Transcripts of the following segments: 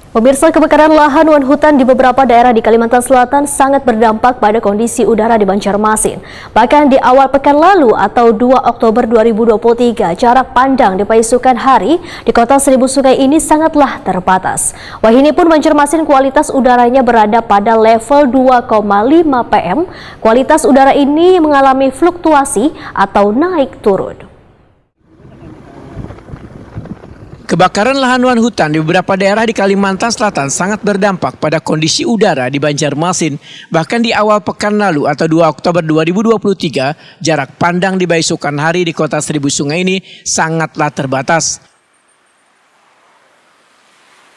Pemirsa, kebakaran lahan dan hutan di beberapa daerah di Kalimantan Selatan sangat berdampak pada kondisi udara di Banjarmasin. Bahkan di awal pekan lalu atau 2 Oktober 2023, jarak pandang di pasukan hari di kota Seribu Sungai ini sangatlah terbatas. Wahini pun Banjarmasin kualitas udaranya berada pada level 2,5 PM. Kualitas udara ini mengalami fluktuasi atau naik turun. Kebakaran lahan dan hutan di beberapa daerah di Kalimantan Selatan sangat berdampak pada kondisi udara di Banjarmasin. Bahkan di awal pekan lalu atau 2 Oktober 2023, jarak pandang di pasukan hari di kota Seribu Sungai ini sangatlah terbatas.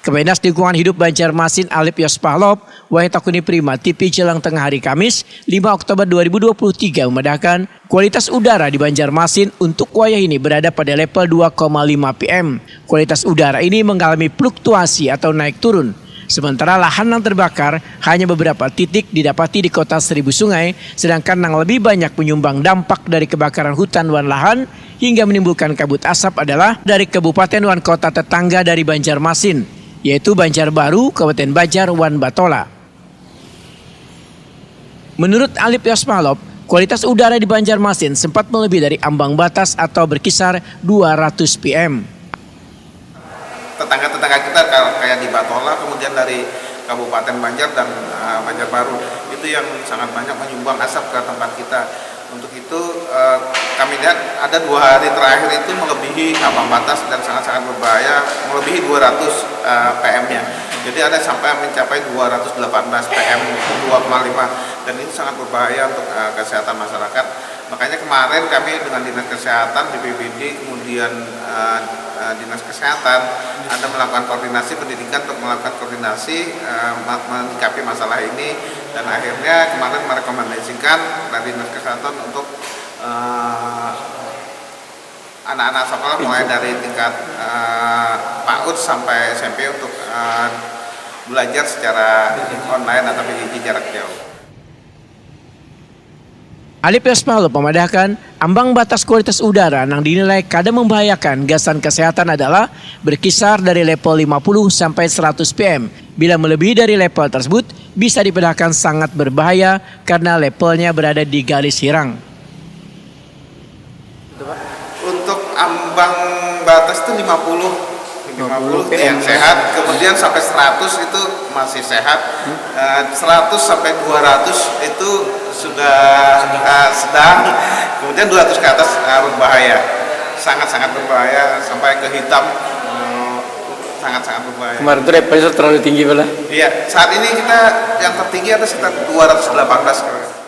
Kemenas Lingkungan Hidup Banjarmasin Alip Yospahlop, Wahitakuni Prima TV jelang tengah hari Kamis 5 Oktober 2023 memedahkan kualitas udara di Banjarmasin untuk wayah ini berada pada level 2,5 PM. Kualitas udara ini mengalami fluktuasi atau naik turun. Sementara lahan yang terbakar hanya beberapa titik didapati di kota Seribu Sungai, sedangkan yang lebih banyak menyumbang dampak dari kebakaran hutan dan lahan hingga menimbulkan kabut asap adalah dari kabupaten dan kota tetangga dari Banjarmasin, yaitu Banjarbaru, Kabupaten Banjar, dan Batola. Menurut Alip Yospahlop, kualitas udara di Banjarmasin sempat melebihi dari ambang batas atau berkisar 200 PM. Tetangga-tetangga kita kayak di Batola, kemudian dari Kabupaten Banjar dan Banjarbaru, itu yang sangat banyak menyumbang asap ke tempat kita. Untuk itu kami lihat ada 2 hari terakhir itu melebihi ambang batas dan sangat-sangat berbahaya, melebihi 200 PM-nya. Jadi ada sampai mencapai 218 PM, 2,5, dan itu sangat berbahaya untuk kesehatan masyarakat. Makanya kemarin kami dengan Dinas Kesehatan, BPBD, kemudian Dinas Kesehatan ada melakukan koordinasi pendidikan untuk melakukan koordinasi menyikapi masalah ini, dan akhirnya kemarin merekomendasikan dari Dinas Kesehatan untuk anak-anak sekolah mulai dari tingkat PAUD sampai SMP untuk belajar secara online atau PJJ jarak jauh. Alip Yospahlop memedahkan ambang batas kualitas udara yang dinilai kadang membahayakan gasan kesehatan adalah berkisar dari level 50 sampai 100 PM. Bila melebihi dari level tersebut bisa dipedahkan sangat berbahaya karena levelnya berada di garis hirang. Untuk ambang batas itu 50 itu yang sehat, kemudian sampai 100 itu masih sehat, 100 sampai 200 itu sudah sedang, kemudian 200 ke atas berbahaya, sangat-sangat berbahaya sampai ke hitam, sangat-sangat berbahaya. Kemarin itu levelnya terlalu tinggi, Bella? Iya, saat ini kita yang tertinggi ada sekitar 218.